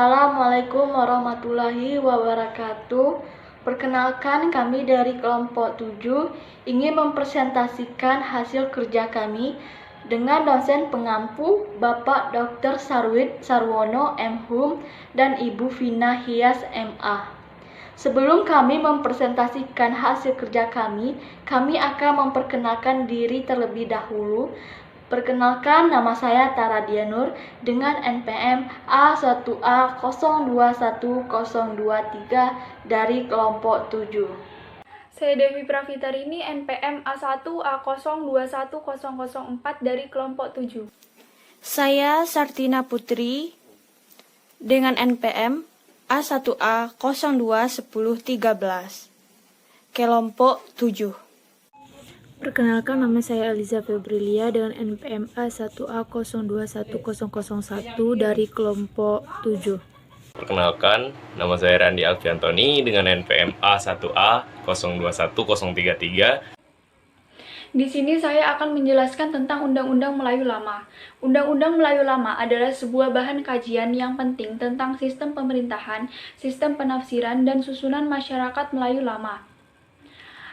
Assalamualaikum warahmatullahi wabarakatuh. Perkenalkan, kami dari kelompok 7 ingin mempresentasikan hasil kerja kami dengan dosen pengampu Bapak Dr. Sarwid Sarwono M.Hum dan Ibu Vina Hias M.A. Sebelum kami mempresentasikan hasil kerja kami akan memperkenalkan diri terlebih dahulu. Perkenalkan, nama saya Tara Dianur dengan NPM A1A021023 dari kelompok 7. Saya Devi Pravitarini, NPM A1A021004 dari kelompok 7. Saya Sartina Putri dengan NPM A1A021013, kelompok 7. Perkenalkan, nama saya Eliza Febrilia dengan NPM A1A021001 dari kelompok 7. Perkenalkan, nama saya Randi Alfiantoni dengan NPM A1A021033. Di sini saya akan menjelaskan tentang Undang-Undang Melayu Lama. Undang-Undang Melayu Lama adalah sebuah bahan kajian yang penting tentang sistem pemerintahan, sistem penafsiran, dan susunan masyarakat Melayu Lama.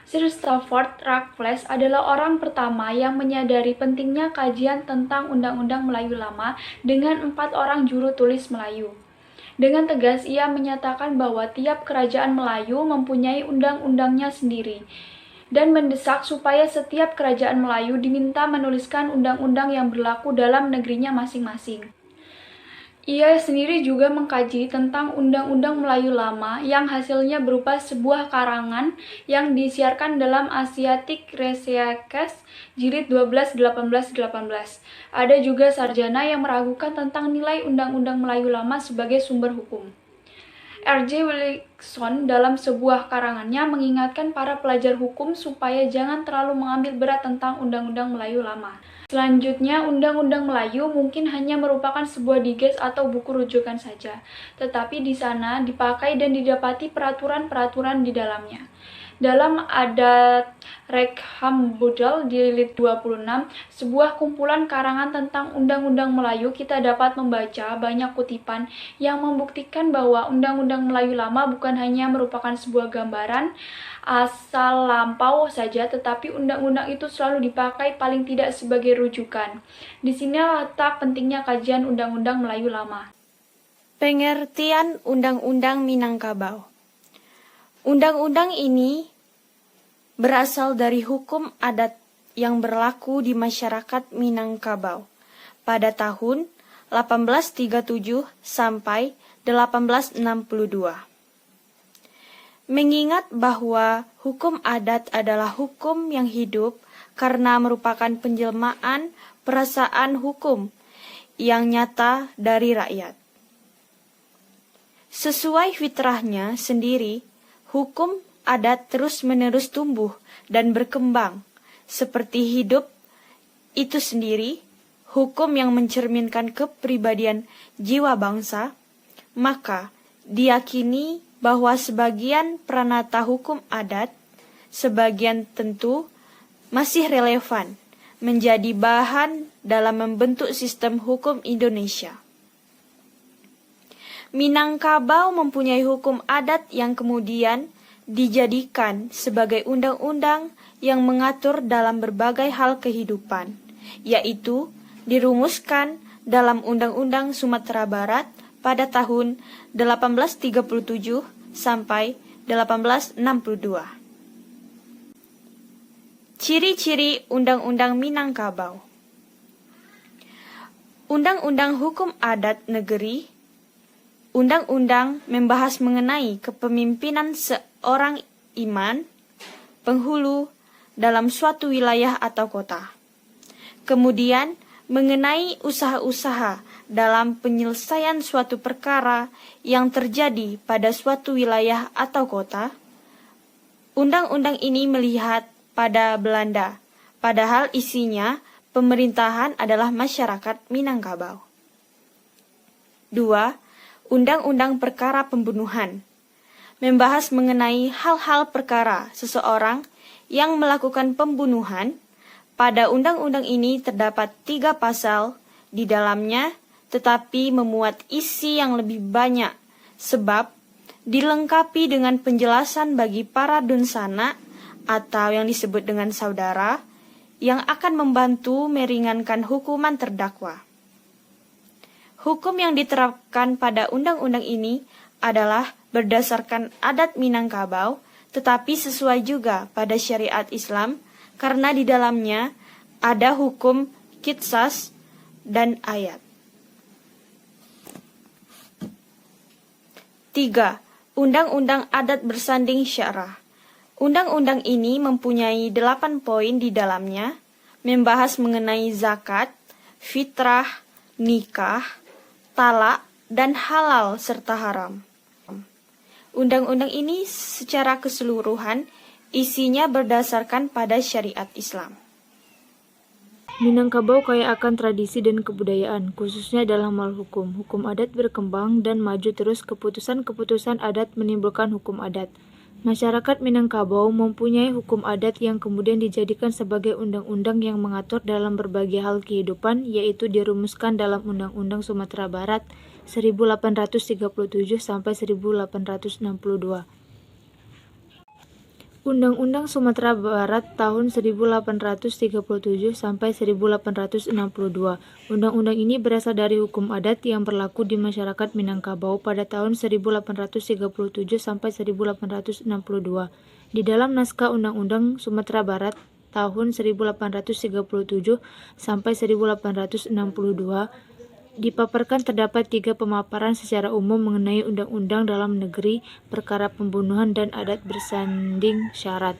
Sir Stafford Raffles adalah orang pertama yang menyadari pentingnya kajian tentang Undang-Undang Melayu Lama dengan 4 orang juru tulis Melayu. Dengan tegas, ia menyatakan bahwa tiap kerajaan Melayu mempunyai undang-undangnya sendiri, dan mendesak supaya setiap kerajaan Melayu diminta menuliskan undang-undang yang berlaku dalam negerinya masing-masing. Ia sendiri juga mengkaji tentang Undang-Undang Melayu Lama yang hasilnya berupa sebuah karangan yang disiarkan dalam Asiatic Researches jilid 12 1818. Ada juga sarjana yang meragukan tentang nilai Undang-Undang Melayu Lama sebagai sumber hukum. R.J. Wilkinson dalam sebuah karangannya mengingatkan para pelajar hukum supaya jangan terlalu mengambil berat tentang Undang-Undang Melayu Lama. Selanjutnya, Undang-Undang Melayu mungkin hanya merupakan sebuah digest atau buku rujukan saja, tetapi di sana dipakai dan didapati peraturan-peraturan di dalamnya. Dalam Adat Rekham Budal jilid 26, sebuah kumpulan karangan tentang Undang-Undang Melayu, kita dapat membaca banyak kutipan yang membuktikan bahwa Undang-Undang Melayu Lama bukan hanya merupakan sebuah gambaran asal lampau saja, tetapi undang-undang itu selalu dipakai paling tidak sebagai rujukan. Di sini letak pentingnya kajian Undang-Undang Melayu Lama. Pengertian Undang-Undang Minangkabau. Undang-undang ini berasal dari hukum adat yang berlaku di masyarakat Minangkabau pada tahun 1837 sampai 1862. Mengingat bahwa hukum adat adalah hukum yang hidup karena merupakan penjelmaan perasaan hukum yang nyata dari rakyat. Sesuai fitrahnya sendiri, hukum adat terus-menerus tumbuh dan berkembang. Seperti hidup itu sendiri, hukum yang mencerminkan kepribadian jiwa bangsa, maka diyakini bahwa sebagian pranata hukum adat, sebagian tentu masih relevan menjadi bahan dalam membentuk sistem hukum Indonesia. Minangkabau mempunyai hukum adat yang kemudian dijadikan sebagai undang-undang yang mengatur dalam berbagai hal kehidupan, yaitu dirumuskan dalam Undang-Undang Sumatera Barat pada tahun 1837 sampai 1862. Ciri-ciri Undang-Undang Minangkabau. Undang-Undang Hukum Adat Negeri. Undang-undang membahas mengenai kepemimpinan seorang imam, penghulu dalam suatu wilayah atau kota. Kemudian mengenai usaha-usaha dalam penyelesaian suatu perkara yang terjadi pada suatu wilayah atau kota. Undang-undang ini melihat pada Belanda, padahal isinya pemerintahan adalah masyarakat Minangkabau. 2. Undang-undang Perkara Pembunuhan membahas mengenai hal-hal perkara seseorang yang melakukan pembunuhan. Pada undang-undang ini terdapat 3 pasal, di dalamnya tetapi memuat isi yang lebih banyak, sebab dilengkapi dengan penjelasan bagi para dunsana atau yang disebut dengan saudara, yang akan membantu meringankan hukuman terdakwa. Hukum yang diterapkan pada undang-undang ini adalah berdasarkan adat Minangkabau, tetapi sesuai juga pada syariat Islam, karena di dalamnya ada hukum qisas dan ayat. 3. Undang-Undang Adat Bersanding Syarah. Undang-undang ini mempunyai 8 poin di dalamnya, membahas mengenai zakat, fitrah, nikah, talak, dan halal serta haram. Undang-undang ini secara keseluruhan isinya berdasarkan pada syariat Islam. Minangkabau kaya akan tradisi dan kebudayaan, khususnya dalam hal hukum. Hukum adat berkembang dan maju terus, keputusan-keputusan adat menimbulkan hukum adat. Masyarakat Minangkabau mempunyai hukum adat yang kemudian dijadikan sebagai undang-undang yang mengatur dalam berbagai hal kehidupan, yaitu dirumuskan dalam Undang-Undang Sumatera Barat 1837 sampai 1862. Undang-Undang Sumatera Barat tahun 1837 sampai 1862. Undang-undang ini berasal dari hukum adat yang berlaku di masyarakat Minangkabau pada tahun 1837 sampai 1862. Di dalam naskah Undang-Undang Sumatera Barat tahun 1837 sampai 1862 dipaparkan terdapat 3 pemaparan secara umum mengenai undang-undang dalam negeri, perkara pembunuhan, dan adat bersanding syarat.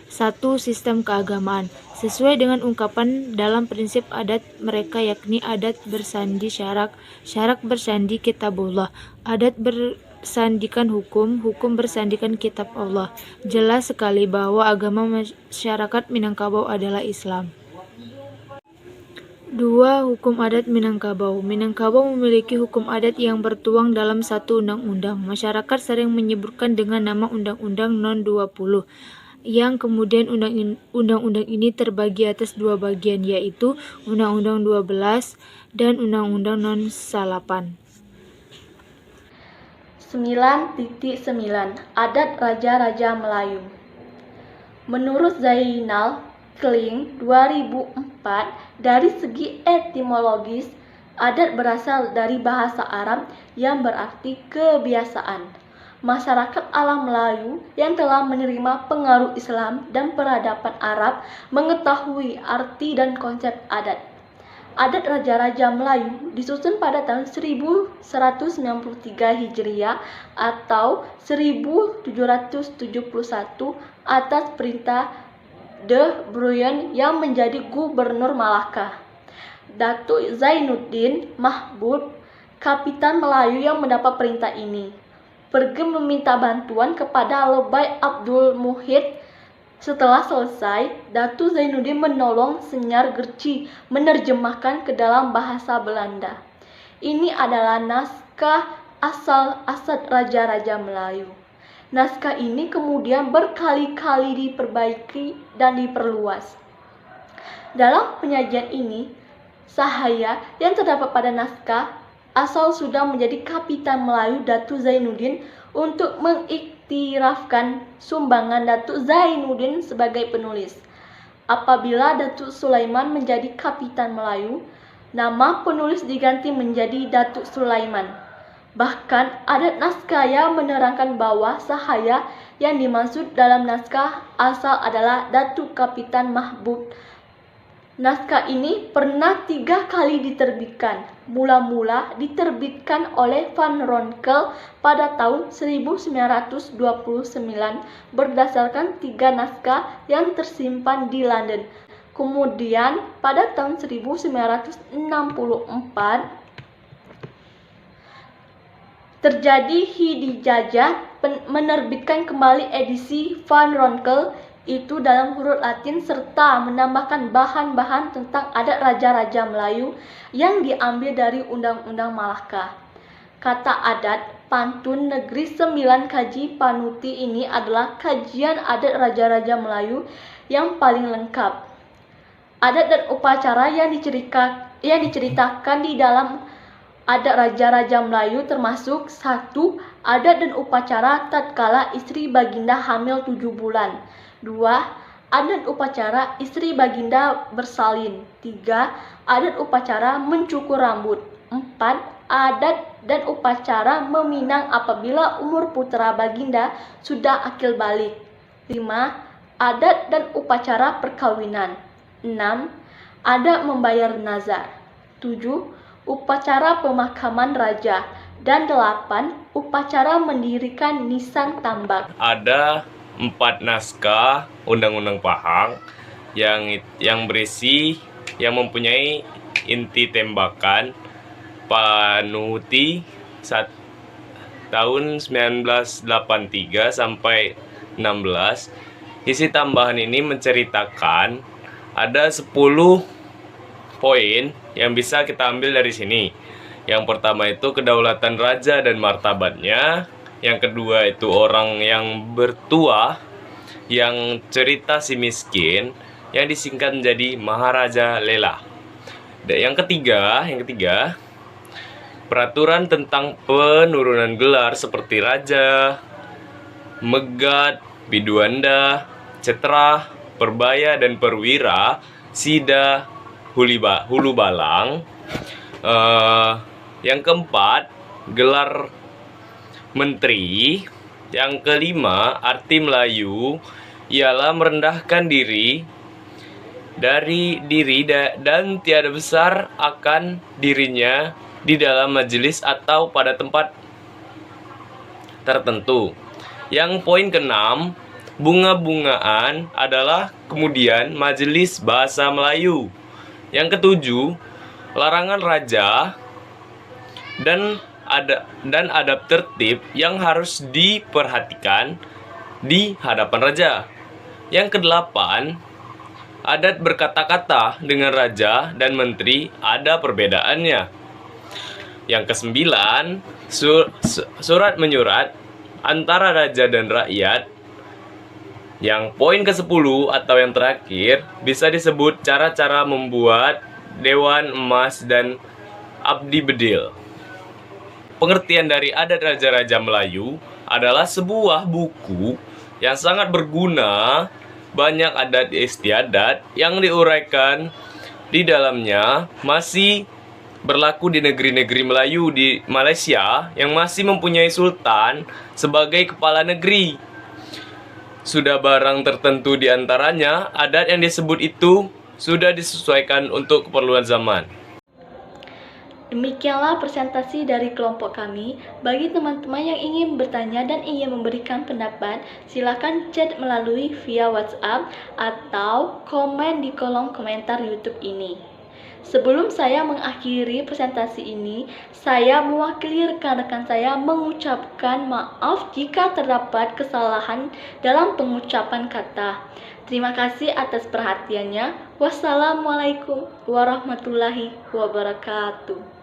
1. Sistem keagamaan. Sesuai dengan ungkapan dalam prinsip adat mereka, yakni adat bersandi syarak, syarak bersandi kitabullah, adat bersandikan hukum, hukum bersandikan kitab Allah. Jelas sekali bahwa agama masyarakat Minangkabau adalah Islam. 2. Hukum adat Minangkabau. Minangkabau memiliki hukum adat yang bertuang dalam satu undang-undang. Masyarakat sering menyebutkan dengan nama Undang-Undang Non 20, yang kemudian undang-undang ini terbagi atas 2 bagian, yaitu Undang-Undang 12 dan Undang-Undang Non 8. 9.9 Adat Raja-Raja Melayu. Menurut Zainal Kling 2004, dari segi etimologis, adat berasal dari bahasa Arab yang berarti kebiasaan. Masyarakat alam Melayu yang telah menerima pengaruh Islam dan peradaban Arab mengetahui arti dan konsep adat. Adat Raja-Raja Melayu disusun pada tahun 1193 Hijriah atau 1771 atas perintah De Bruyn yang menjadi gubernur Malaka. Datuk Zainuddin Mahmud, kapitan Melayu yang mendapat perintah ini, pergi meminta bantuan kepada Lebay Abdul Muhid. Setelah selesai, Datuk Zainuddin menolong Senyar Gerci menerjemahkan ke dalam bahasa Belanda. Ini adalah naskah asal Raja-Raja Melayu. Naskah ini kemudian berkali-kali diperbaiki dan diperluas. Dalam penyajian ini, sahaya yang terdapat pada naskah asal sudah menjadi kapitan Melayu Datuk Zainuddin untuk mengiktirafkan sumbangan Datuk Zainuddin sebagai penulis. Apabila Datuk Sulaiman menjadi kapitan Melayu, nama penulis diganti menjadi Datuk Sulaiman. Bahkan adat naskah yang menerangkan bahwa sahaya yang dimaksud dalam naskah asal adalah Datuk Kapitan Mahmud. Naskah ini pernah 3 kali diterbitkan. Mula-mula diterbitkan oleh Van Ronkel pada tahun 1929 berdasarkan 3 naskah yang tersimpan di London. Kemudian pada tahun 1964 terjadi dijajah menerbitkan kembali edisi Van Ronkel itu dalam huruf Latin serta menambahkan bahan-bahan tentang adat Raja-Raja Melayu yang diambil dari Undang-Undang Malaka. Kata adat pantun negeri 9 kaji panuti ini adalah kajian adat Raja-Raja Melayu yang paling lengkap. Adat dan upacara yang diceritakan di dalam adat raja-raja Melayu termasuk 1. Adat dan upacara tatkala istri baginda hamil 7 bulan. 2. Adat upacara istri baginda bersalin. 3. Adat upacara mencukur rambut. 4. Adat dan upacara meminang apabila umur putra baginda sudah akil balik. 5. Adat dan upacara perkawinan. 6. Adat membayar nazar. 7. Upacara pemakaman raja. Dan 8. Upacara mendirikan nisan tambak. Ada 4 naskah Undang-Undang Pahang yang berisi yang mempunyai inti tembakan Panuti tahun 1983 sampai 16. Isi tambahan ini menceritakan ada 10 poin yang bisa kita ambil dari sini. Yang pertama itu kedaulatan raja dan martabatnya. Yang kedua itu orang yang bertuah, yang cerita si miskin, yang disingkat menjadi Maharaja Lela. Dan yang ketiga, peraturan tentang penurunan gelar seperti raja, megat, biduanda, cetra, perbaya, dan perwira, sida, hulu balang. Yang keempat, gelar menteri. Yang kelima, arti Melayu ialah merendahkan diri dan tiada besar akan dirinya di dalam majelis atau pada tempat tertentu. Yang poin keenam, bunga-bungaan adalah kemudian majelis bahasa Melayu. Yang ketujuh, larangan raja dan adab tertib yang harus diperhatikan di hadapan raja. Yang kedelapan, adat berkata-kata dengan raja dan menteri ada perbedaannya. Yang kesembilan, surat menyurat antara raja dan rakyat. Yang poin ke-10 atau yang terakhir bisa disebut cara-cara membuat Dewan Emas dan Abdi Bedil. Pengertian dari adat raja-raja Melayu adalah sebuah buku yang sangat berguna. Banyak adat istiadat yang diuraikan di dalamnya masih berlaku di negeri-negeri Melayu di Malaysia yang masih mempunyai sultan sebagai kepala negeri. Sudah barang tertentu di antaranya, adat yang disebut itu sudah disesuaikan untuk keperluan zaman. Demikianlah presentasi dari kelompok kami. Bagi teman-teman yang ingin bertanya dan ingin memberikan pendapat, silakan chat melalui via WhatsApp atau komen di kolom komentar YouTube ini. Sebelum saya mengakhiri presentasi ini, saya mewakili rekan-rekan saya mengucapkan maaf jika terdapat kesalahan dalam pengucapan kata. Terima kasih atas perhatiannya. Wassalamualaikum warahmatullahi wabarakatuh.